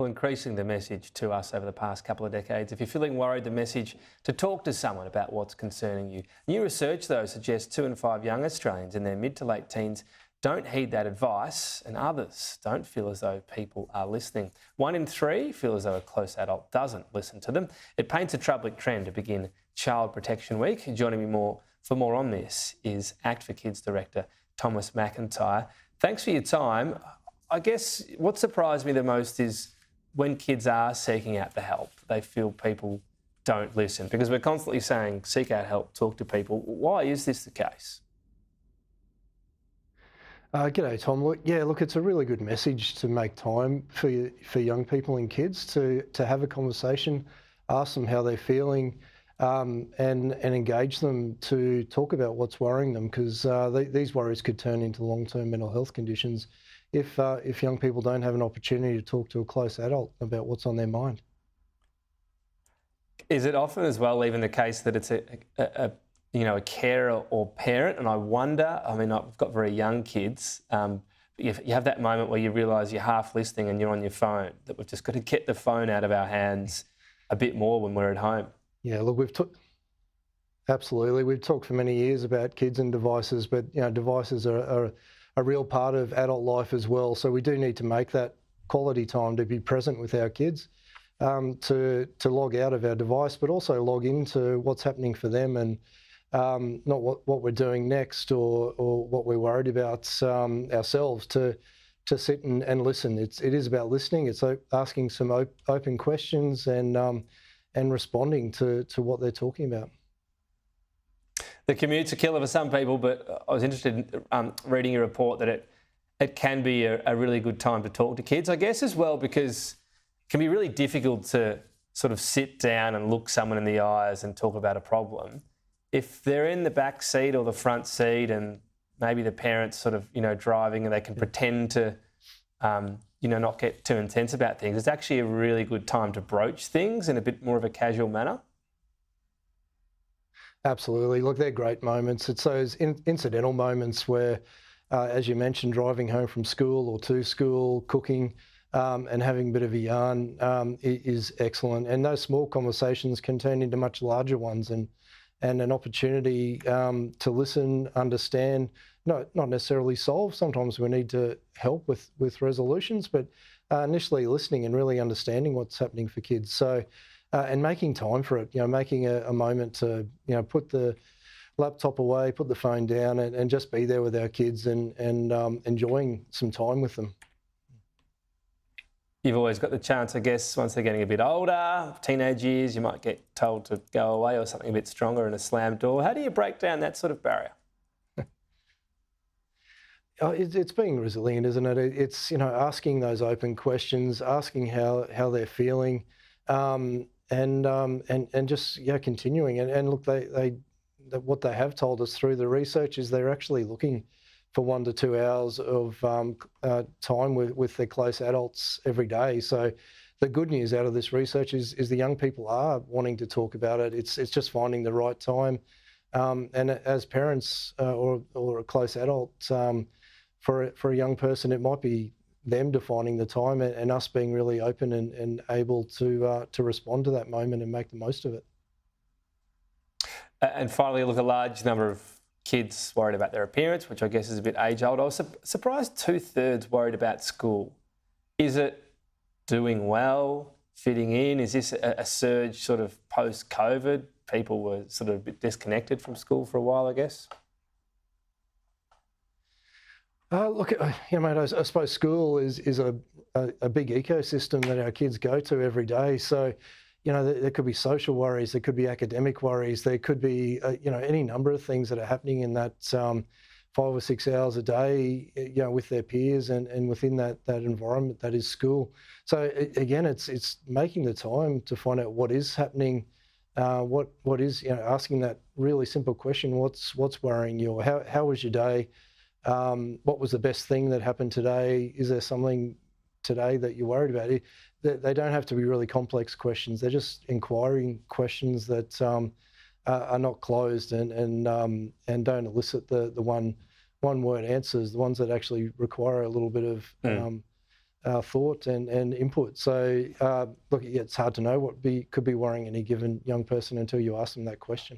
Increasing the message to us over the past couple of decades. If you're feeling worried, the message to talk to someone about what's concerning you. New research, though, suggests 2 in 5 young Australians in their mid to late teens don't heed that advice, and others don't feel as though people are listening. 1 in 3 feel as though a close adult doesn't listen to them. It paints a troubling trend to begin Child Protection Week. Joining me for more on this is Act for Kids Director Thomas McIntyre. Thanks for your time. I guess what surprised me the most is when kids are seeking out the help, they feel people don't listen, because we're constantly saying, seek out help, talk to people. Why is this the case? G'day, Tom. Look, it's a really good message to make time for young people and kids to have a conversation, ask them how they're feeling, and engage them to talk about what's worrying them, because these worries could turn into long-term mental health conditions if young people don't have an opportunity to talk to a close adult about what's on their mind. Is it often as well even the case that it's a carer or parent? And I wonder, I mean, I've got very young kids, you have that moment where you realise you're half listening and you're on your phone, that we've just got to get the phone out of our hands a bit more when we're at home. Yeah, look, absolutely. We've talked for many years about kids and devices, but devices are a real part of adult life as well. So we do need to make that quality time to be present with our kids, to log out of our device, but also log into what's happening for them, and not what we're doing next or what we're worried about ourselves, to sit and listen. It is about listening. It's asking some open questions and responding to what they're talking about. The commute's a killer for some people, but I was interested in reading your report that it can be a really good time to talk to kids, I guess, as well, because it can be really difficult to sort of sit down and look someone in the eyes and talk about a problem. If they're in the back seat or the front seat and maybe the parent's sort of, driving, and they can pretend to, not get too intense about things, it's actually a really good time to broach things in a bit more of a casual manner. Absolutely. Look, they're great moments. It's those incidental moments where, as you mentioned, driving home from school or to school, cooking, and having a bit of a yarn is excellent. And those small conversations can turn into much larger ones, and an opportunity to listen, understand, not necessarily solve. Sometimes we need to help with resolutions, but initially listening and really understanding what's happening for kids. So, and making time for it, making a moment to, put the laptop away, put the phone down, and just be there with our kids and enjoying some time with them. You've always got the chance, I guess, once they're getting a bit older, teenage years, you might get told to go away or something a bit stronger and a slammed door. How do you break down that sort of barrier? It's being resilient, isn't it? It's, asking those open questions, asking how they're feeling, and just continuing. And look, what they have told us through the research is they're actually looking for 1 to 2 hours of time with their close adults every day. So the good news out of this research is the young people are wanting to talk about it. It's just finding the right time. And as parents or a close adult, for a young person, it might be them defining the time and us being really open and able to respond to that moment and make the most of it. And finally, look, a large number of kids worried about their appearance, which I guess is a bit age-old. I was surprised 2/3 worried about school. Is it doing well, fitting in? Is this a surge sort of post-COVID? People were sort of a bit disconnected from school for a while, I guess. Look, mate, I suppose school is a big ecosystem that our kids go to every day. So, there could be social worries, there could be academic worries, there could be, any number of things that are happening in that 5 or 6 hours a day, with their peers and within that environment that is school. So again, it's making the time to find out what is happening, what is, asking that really simple question: what's worrying you? Or how was your day? What was the best thing that happened today? Is there something today that you're worried about? They don't have to be really complex questions. They're just inquiring questions that are not closed and don't elicit the one word answers, the ones that actually require a little bit of thought and input. So look, it's hard to know what could be worrying any given young person until you ask them that question.